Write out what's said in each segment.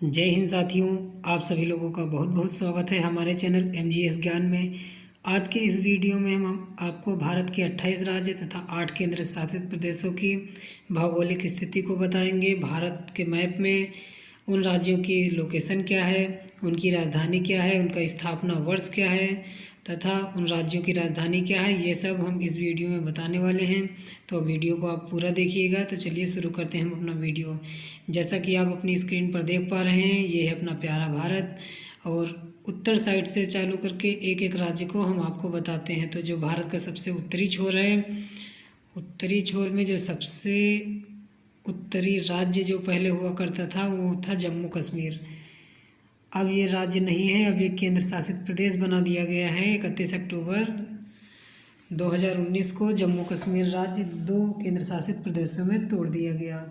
जय हिंद साथियों, आप सभी लोगों का बहुत बहुत स्वागत है हमारे चैनल MGS ज्ञान में। आज के इस वीडियो में हम आपको भारत के 28 राज्य तथा 8 केंद्र शासित प्रदेशों की भौगोलिक स्थिति को बताएंगे। भारत के मैप में उन राज्यों की लोकेशन क्या है, उनकी राजधानी क्या है, उनका स्थापना वर्ष क्या है तथा उन राज्यों की राजधानी क्या है, ये सब हम इस वीडियो में बताने वाले हैं। तो वीडियो को आप पूरा देखिएगा। तो चलिए शुरू करते हैं हम अपना वीडियो। जैसा कि आप अपनी स्क्रीन पर देख पा रहे हैं, ये है अपना प्यारा भारत और उत्तर साइड से चालू करके एक एक राज्य को हम आपको बताते हैं। तो जो भारत का सबसे उत्तरी छोर है, उत्तरी छोर में जो सबसे उत्तरी राज्य जो पहले हुआ करता था वो था जम्मू कश्मीर। अब ये राज्य नहीं है, अब ये केंद्र शासित प्रदेश बना दिया गया है। 31 अक्टूबर 2019 को जम्मू कश्मीर राज्य 2 केंद्र शासित प्रदेशों में तोड़ दिया गया।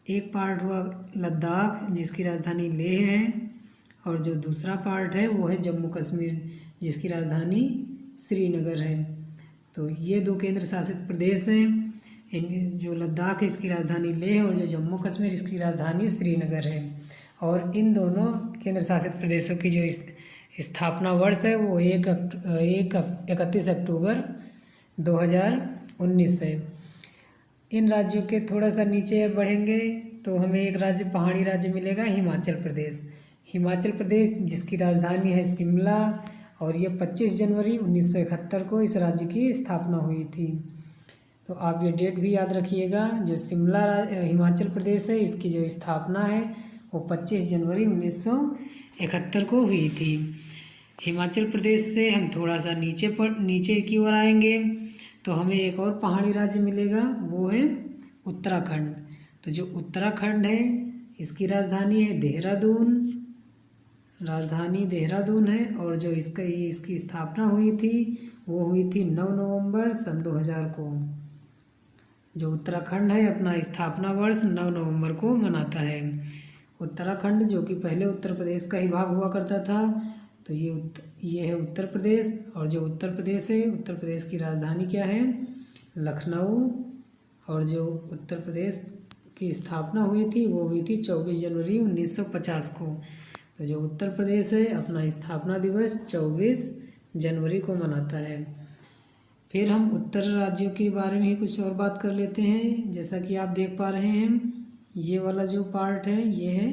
एक पार्ट हुआ लद्दाख जिसकी राजधानी लेह है, और जो दूसरा पार्ट है वो है जम्मू कश्मीर जिसकी राजधानी श्रीनगर है। तो ये 2 केंद्र शासित प्रदेश हैं। इन जो लद्दाख है इसकी राजधानी लेह और जो जम्मू कश्मीर इसकी राजधानी श्रीनगर है। और इन दोनों केंद्र शासित प्रदेशों की जो स्थापना वर्ष है वो 31 अक्टूबर 2019 है। इन राज्यों के थोड़ा सा नीचे बढ़ेंगे तो हमें एक राज्य पहाड़ी राज्य मिलेगा, हिमाचल प्रदेश। हिमाचल प्रदेश जिसकी राजधानी है शिमला, और ये 25 जनवरी 1971 को इस राज्य की स्थापना हुई थी। तो आप ये डेट भी याद रखिएगा। जो शिमला हिमाचल प्रदेश है इसकी जो स्थापना है वो 25 जनवरी 1971 को हुई थी। हिमाचल प्रदेश से हम थोड़ा सा नीचे की ओर आएंगे तो हमें एक और पहाड़ी राज्य मिलेगा, वो है उत्तराखंड। तो जो उत्तराखंड है इसकी राजधानी है देहरादून, राजधानी देहरादून है। और जो इसकी स्थापना हुई थी वो हुई थी 9 नवंबर सन 2000 को। जो उत्तराखंड है अपना स्थापना वर्ष 9 नवंबर को मनाता है। उत्तराखंड जो कि पहले उत्तर प्रदेश का ही भाग हुआ करता था, तो ये है उत्तर प्रदेश। और जो उत्तर प्रदेश है, उत्तर प्रदेश की राजधानी क्या है, लखनऊ। और जो उत्तर प्रदेश की स्थापना हुई थी वो हुई थी 24 जनवरी 1950 को। तो जो उत्तर प्रदेश है अपना स्थापना दिवस 24 जनवरी को मनाता है। फिर हम उत्तर राज्यों के बारे में ही कुछ और बात कर लेते हैं। जैसा कि आप देख पा रहे हैं, ये वाला जो पार्ट है ये है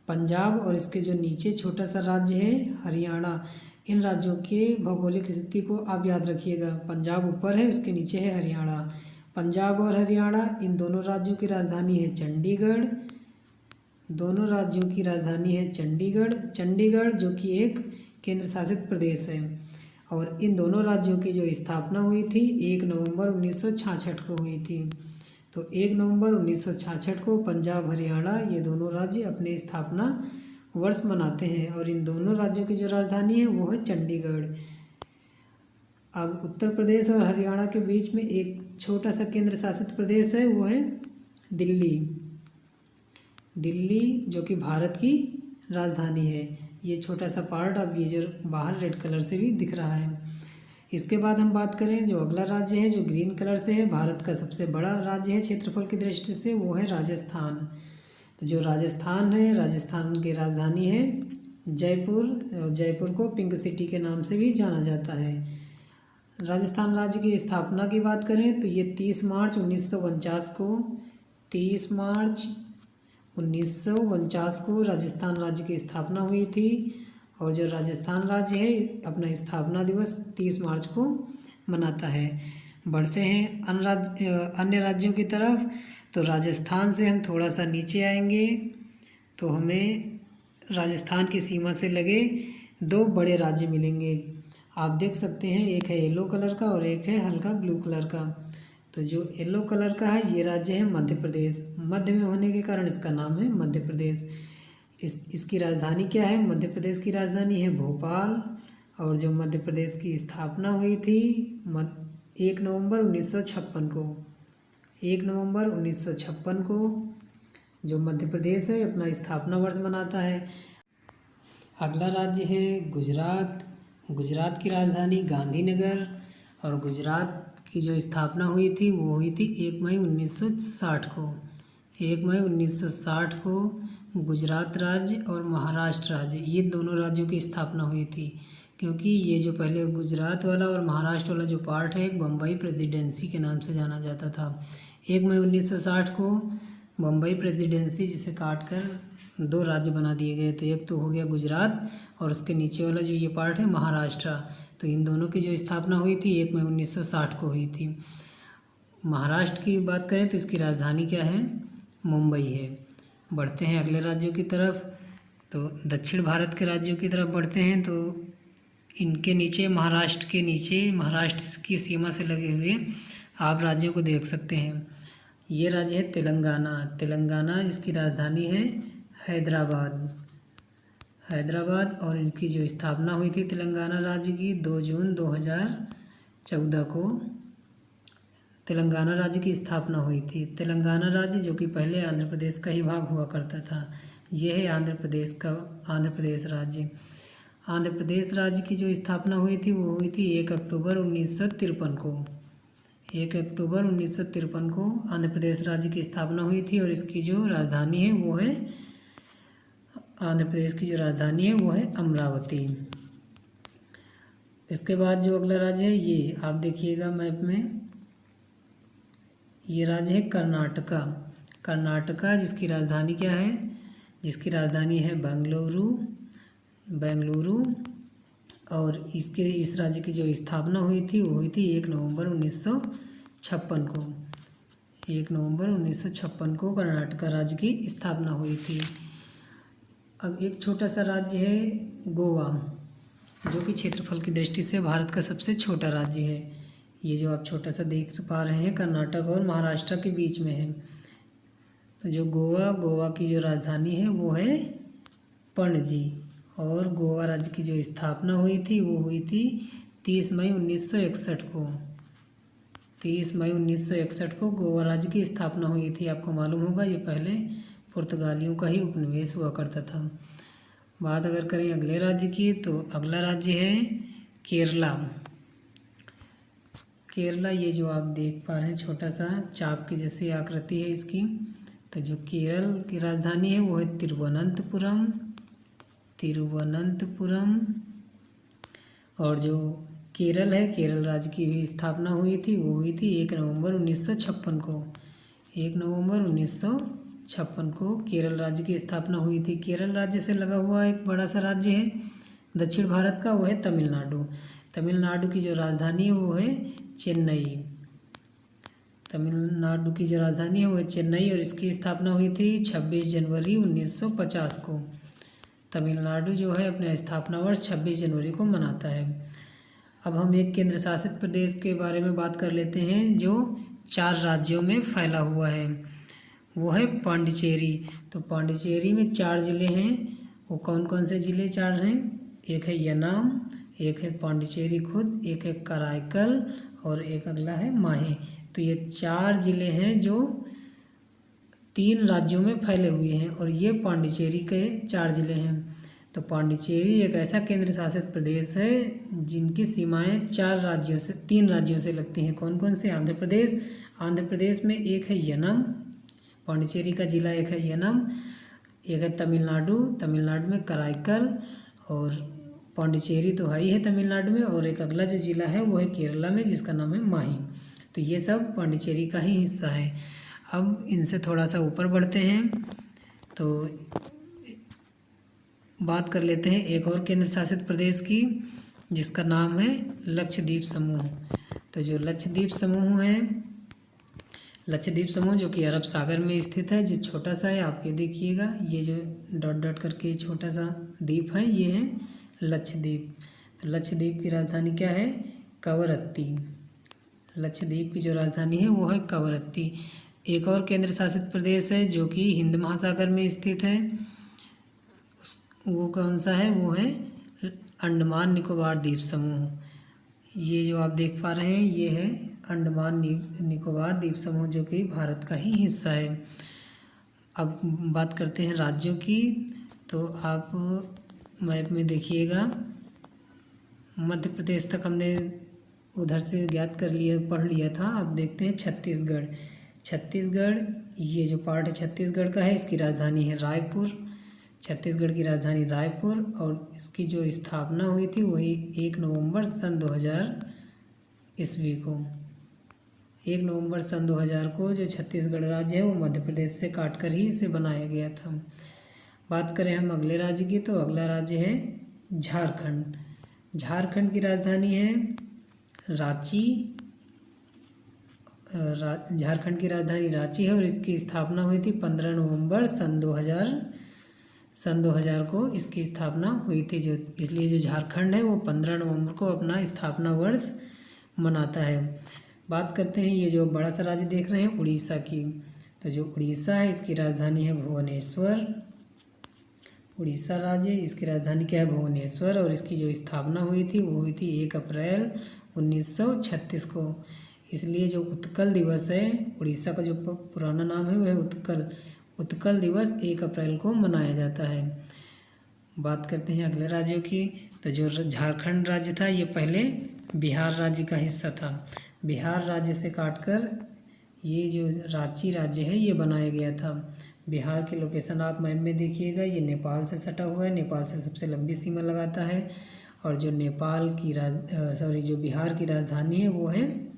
पंजाब, और इसके जो नीचे छोटा सा राज्य है हरियाणा। इन राज्यों के भौगोलिक स्थिति को आप याद रखिएगा। पंजाब ऊपर है, उसके नीचे है हरियाणा। पंजाब और हरियाणा इन दोनों राज्यों की राजधानी है चंडीगढ़। दोनों राज्यों की राजधानी है चंडीगढ़ जो कि एक केंद्र शासित प्रदेश है। और इन दोनों राज्यों की जो स्थापना हुई थी 1 नवंबर 1966 को हुई थी। तो 1 नवंबर 1966 को पंजाब हरियाणा ये दोनों राज्य अपने स्थापना वर्ष मनाते हैं, और इन दोनों राज्यों की जो राजधानी है वो है चंडीगढ़। अब उत्तर प्रदेश और हरियाणा के बीच में एक छोटा सा केंद्र शासित प्रदेश है, वो है दिल्ली जो कि भारत की राजधानी है। ये छोटा सा पार्ट अब ये जो बाहर रेड कलर से भी दिख रहा है। इसके बाद हम बात करें जो अगला राज्य है जो ग्रीन कलर से है, भारत का सबसे बड़ा राज्य है क्षेत्रफल की दृष्टि से, वो है राजस्थान। तो जो राजस्थान है, राजस्थान की राजधानी है जयपुर। जयपुर को पिंक सिटी के नाम से भी जाना जाता है। राजस्थान राज्य की स्थापना की बात करें तो ये 30 मार्च 1949 को 30 मार्च 1949 को राजस्थान राज्य की स्थापना हुई थी। और जो राजस्थान राज्य है अपना स्थापना दिवस 30 मार्च को मनाता है। बढ़ते हैं अन्य राज्यों की तरफ। तो राजस्थान से हम थोड़ा सा नीचे आएंगे तो हमें राजस्थान की सीमा से लगे 2 बड़े राज्य मिलेंगे। आप देख सकते हैं, एक है येलो कलर का और एक है हल्का ब्लू कलर का। तो जो येलो कलर का है ये राज्य है मध्य प्रदेश। मध्य में होने के कारण इसका नाम है मध्य प्रदेश। इसकी राजधानी क्या है, मध्य प्रदेश की राजधानी है भोपाल। और जो मध्य प्रदेश की स्थापना हुई थी 1 नवंबर 1956 को 1 नवंबर 1956 को जो मध्य प्रदेश है अपना स्थापना वर्ष मनाता है। अगला राज्य है गुजरात। गुजरात की राजधानी गांधीनगर। और गुजरात की जो स्थापना हुई थी वो हुई थी 1 मई 1960 को। 1 मई 1960 को गुजरात राज्य और महाराष्ट्र राज्य, ये दोनों राज्यों की स्थापना हुई थी, क्योंकि ये जो पहले गुजरात वाला और महाराष्ट्र वाला जो पार्ट है एक बम्बई प्रेसिडेंसी के नाम से जाना जाता था। 1 मई 1960 को बम्बई प्रेसिडेंसी जिसे काट कर 2 राज्य बना दिए गए। तो एक तो हो गया गुजरात और उसके नीचे वाला जो ये पार्ट है महाराष्ट्र। तो इन दोनों की जो स्थापना हुई थी 1 मई 1960 को हुई थी। महाराष्ट्र की बात करें तो इसकी राजधानी क्या है, मुंबई है। बढ़ते हैं अगले राज्यों की तरफ। तो दक्षिण भारत के राज्यों की तरफ बढ़ते हैं। तो इनके नीचे महाराष्ट्र के नीचे महाराष्ट्र की सीमा से लगे हुए आप राज्यों को देख सकते हैं। ये राज्य है तेलंगाना। तेलंगाना जिसकी राजधानी है हैदराबाद और इनकी जो स्थापना हुई थी तेलंगाना राज्य की 2 जून 2014 को तेलंगाना राज्य की स्थापना हुई थी। तेलंगाना राज्य जो कि पहले आंध्र प्रदेश का ही भाग हुआ करता था, यह है आंध्र प्रदेश राज्य। आंध्र प्रदेश राज्य की जो स्थापना हुई थी वो हुई थी 1 अक्टूबर 1953 को। 1 अक्टूबर 1953 को आंध्र प्रदेश राज्य की स्थापना हुई थी और इसकी जो राजधानी है वो है आंध्र प्रदेश की जो राजधानी है वो है अमरावती। इसके बाद जो अगला राज्य है ये आप देखिएगा मैप में, ये राज्य है कर्नाटका। कर्नाटका जिसकी राजधानी क्या है, जिसकी राजधानी है बेंगलुरु और इस राज्य की जो स्थापना हुई थी वो हुई थी 1 नवंबर 1956 को। 1 नवंबर 1956 को कर्नाटका राज्य की स्थापना हुई थी। अब एक छोटा सा राज्य है गोवा, जो कि क्षेत्रफल की दृष्टि से भारत का सबसे छोटा राज्य है। ये जो आप छोटा सा देख पा रहे हैं कर्नाटक और महाराष्ट्र के बीच में है। तो जो गोवा की जो राजधानी है वो है पणजी और गोवा राज्य की जो स्थापना हुई थी वो हुई थी 30 मई 1961 को। 30 मई 1961 को गोवा राज्य की स्थापना हुई थी। आपको मालूम होगा ये पहले पुर्तगालियों का ही उपनिवेश हुआ करता था। बात अगर करें अगले राज्य की तो अगला राज्य है केरला। केरला ये जो आप देख पा रहे हैं छोटा सा चाप की जैसी आकृति है इसकी। तो जो केरल की राजधानी है वो है तिरुवनंतपुरम और जो केरल है, केरल राज्य की भी स्थापना हुई थी वो हुई थी 1 नवंबर 1956 को। 1 नवंबर 1956 को केरल राज्य की स्थापना हुई थी। केरल राज्य से लगा हुआ एक बड़ा सा राज्य है दक्षिण भारत का, वो है तमिलनाडु। तमिलनाडु की जो राजधानी है वो है चेन्नई। तमिलनाडु की जो राजधानी है वो है चेन्नई और इसकी स्थापना हुई थी 26 जनवरी 1950 को। तमिलनाडु जो है अपना स्थापना वर्ष 26 जनवरी को मनाता है। अब हम एक केंद्र शासित प्रदेश के बारे में बात कर लेते हैं जो 4 राज्यों में फैला हुआ है, वो है पांडिचेरी। तो पांडिचेरी में 4 ज़िले हैं। वो कौन कौन से ज़िले 4 हैं? एक है यनाम, एक है पांडिचेरी खुद, एक है कराईकल और एक अगला है माही। तो ये 4 ज़िले हैं जो 3 राज्यों में फैले हुए हैं और ये पांडिचेरी के 4 ज़िले हैं। तो पांडिचेरी एक ऐसा केंद्र शासित प्रदेश है जिनकी सीमाएं 3 राज्यों से लगती हैं। कौन कौन से? आंध्र प्रदेश में एक है यनम, पांडिचेरी का जिला एक है यनम, एक है तमिलनाडु में कराईकल और पांडिचेरी तो है ही है तमिलनाडु में, और एक अगला जो जिला है वो है केरला में जिसका नाम है माही। तो ये सब पांडिचेरी का ही हिस्सा है। अब इनसे थोड़ा सा ऊपर बढ़ते हैं तो बात कर लेते हैं एक और केंद्र शासित प्रदेश की जिसका नाम है लक्षद्वीप समूह। तो जो लक्षद्वीप समूह जो कि अरब सागर में स्थित है, जो छोटा सा है, आप ये देखिएगा, ये जो डॉट डॉट करके छोटा सा द्वीप है ये है लक्षद्वीप। तो लक्षद्वीप की राजधानी क्या है? कवरत्ती। लक्षद्वीप की जो राजधानी है वो है कवरत्ती। एक और केंद्र शासित प्रदेश है जो कि हिंद महासागर में स्थित है, वो कौन सा है? वो है अंडमान निकोबार द्वीप समूह। ये जो आप देख पा रहे हैं ये है अंडमान निकोबार द्वीप समूह जो कि भारत का ही हिस्सा है। अब बात करते हैं राज्यों की। तो आप मैप में देखिएगा, मध्य प्रदेश तक हमने उधर से पढ़ लिया था। अब देखते हैं छत्तीसगढ़। ये जो पार्ट है छत्तीसगढ़ का है, इसकी राजधानी है रायपुर छत्तीसगढ़ की राजधानी रायपुर, और इसकी जो स्थापना हुई थी वही 1 नवंबर सन 2000 ईस्वी को। 1 नवंबर सन 2000 को जो छत्तीसगढ़ राज्य है वो मध्य प्रदेश से काटकर ही इसे बनाया गया था। बात करें हम अगले राज्य की, तो अगला राज्य है झारखंड। झारखंड की राजधानी है रांची। झारखंड की राजधानी रांची है और इसकी स्थापना हुई थी 15 नवंबर सन 2000 को इसकी स्थापना हुई थी। जो इसलिए जो झारखंड है वो 15 नवंबर को अपना स्थापना वर्ष मनाता है। बात करते हैं ये जो बड़ा सा राज्य देख रहे हैं उड़ीसा की, तो जो उड़ीसा है इसकी राजधानी है भुवनेश्वर। उड़ीसा राज्य, इसकी राजधानी क्या है? भुवनेश्वर, और इसकी जो स्थापना हुई थी वो हुई थी 1 अप्रैल 1936 को। इसलिए जो उत्कल दिवस है, उड़ीसा का जो पुराना नाम है वह उत्कल दिवस 1 अप्रैल को मनाया जाता है। बात करते हैं अगले राज्यों की, तो जो झारखंड राज्य था ये पहले बिहार राज्य का हिस्सा था। बिहार राज्य से काटकर ये जो रांची राज्य है ये बनाया गया था। बिहार की लोकेशन आप मैप में देखिएगा, ये नेपाल से सटा हुआ है, नेपाल से सबसे लंबी सीमा लगाता है। और जो जो बिहार की राजधानी है वो है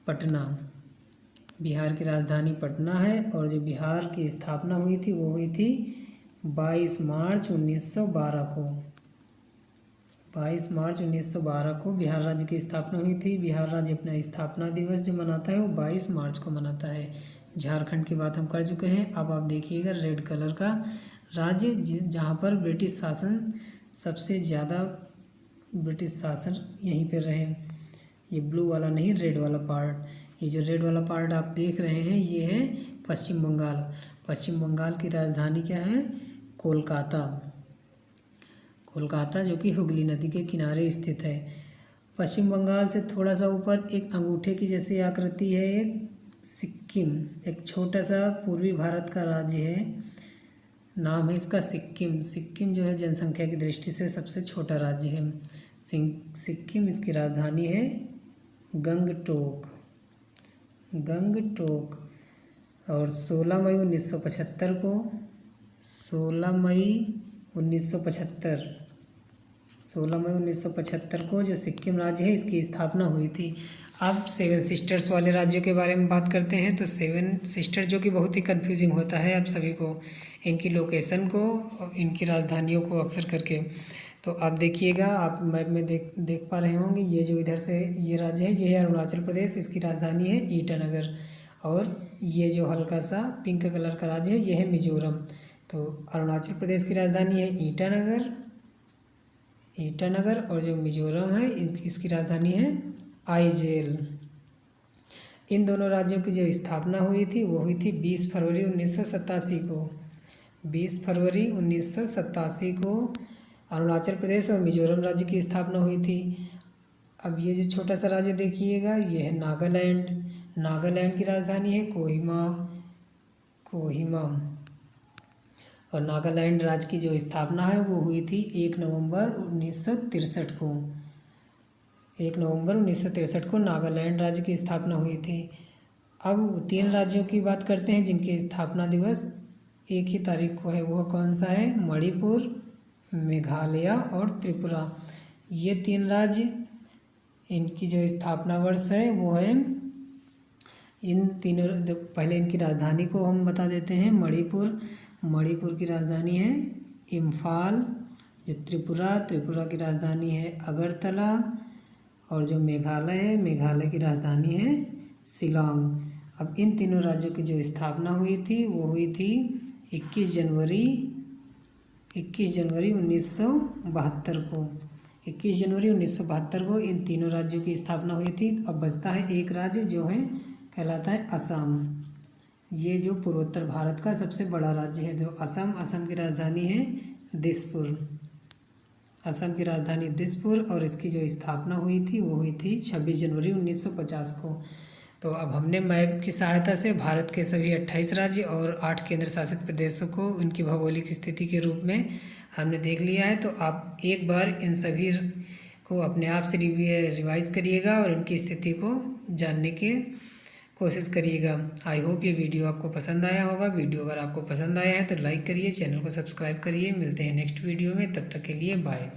पटना। बिहार की राजधानी पटना है, और जो बिहार की स्थापना हुई थी वो हुई थी 22 मार्च 1912 को। 22 मार्च 1912 को बिहार राज्य की स्थापना हुई थी। बिहार राज्य अपना स्थापना दिवस जो मनाता है वो 22 मार्च को मनाता है। झारखंड की बात हम कर चुके हैं। अब आप देखिएगा रेड कलर का राज्य जहाँ पर ब्रिटिश शासन सबसे ज़्यादा ब्रिटिश शासन यहीं पर रहे। ये ब्लू वाला नहीं, रेड वाला पार्ट। ये जो रेड वाला पार्ट आप देख रहे हैं ये है पश्चिम बंगाल। पश्चिम बंगाल की राजधानी क्या है? कोलकाता। कोलकाता जो कि हुगली नदी के किनारे स्थित है। पश्चिम बंगाल से थोड़ा सा ऊपर एक अंगूठे की जैसी आकृति है एक सिक्किम, एक छोटा सा पूर्वी भारत का राज्य है, नाम है इसका सिक्किम। सिक्किम जो है जनसंख्या की दृष्टि से सबसे छोटा राज्य है सिक्किम। इसकी राजधानी है गंगटोक। और 16 मई 1975 को 16 मई 1975 को जो सिक्किम राज्य है इसकी स्थापना हुई थी। अब 7 सिस्टर्स वाले राज्यों के बारे में बात करते हैं। तो 7 सिस्टर जो कि बहुत ही कन्फ्यूजिंग होता है आप सभी को, इनकी लोकेशन को और इनकी राजधानियों को अक्सर करके। तो आप देखिएगा, आप मैप में देख पा रहे होंगे, ये जो इधर से ये राज्य है ये है अरुणाचल प्रदेश, इसकी राजधानी है ईटानगर। और ये जो हल्का सा पिंक कलर का राज्य है ये है मिजोरम। तो अरुणाचल प्रदेश की राजधानी है ईटानगर, और जो मिजोरम है इसकी राजधानी है आइजेल। इन दोनों राज्यों की जो स्थापना हुई थी वो हुई थी 20 फरवरी 1987 को। 20 फरवरी 1987 को अरुणाचल प्रदेश और मिजोरम राज्य की स्थापना हुई थी। अब ये जो छोटा सा राज्य देखिएगा ये है नागालैंड। नागालैंड की राजधानी है कोहिमा। और नागालैंड राज्य की जो स्थापना है वो हुई थी 1 नवंबर 1963 को। 1 नवंबर 1963 को नागालैंड राज्य की स्थापना हुई थी। अब 3 राज्यों की बात करते हैं जिनके स्थापना दिवस एक ही तारीख को है। वह कौन सा है? मणिपुर, मेघालय और त्रिपुरा। ये 3 राज्य, इनकी जो स्थापना वर्ष है वो है, इन तीनों पहले इनकी राजधानी को हम बता देते हैं। मणिपुर की राजधानी है इम्फाल। जो त्रिपुरा की राजधानी है अगरतला। और जो मेघालय की राजधानी है शिलांग। अब इन तीनों राज्यों की जो स्थापना हुई थी वो हुई थी 21 जनवरी 1972 को। 21 जनवरी 1972 को इन तीनों राज्यों की स्थापना हुई थी। अब बचता है एक राज्य जो है कहलाता है असम। ये जो पूर्वोत्तर भारत का सबसे बड़ा राज्य है जो असम की राजधानी है दिसपुर। असम की राजधानी दिसपुर, और इसकी जो स्थापना हुई थी वो हुई थी 26 जनवरी 1950 को। तो अब हमने मैप की सहायता से भारत के सभी 28 राज्य और 8 केंद्र शासित प्रदेशों को उनकी भौगोलिक स्थिति के रूप में हमने देख लिया है। तो आप एक बार इन सभी को अपने आप से रिवाइज करिएगा और इनकी स्थिति को जानने के कोशिश करिएगा। आई होप ये वीडियो आपको पसंद आया होगा। वीडियो अगर आपको पसंद आया है तो लाइक करिए, चैनल को सब्सक्राइब करिए। मिलते हैं नेक्स्ट वीडियो में, तब तक के लिए बाय।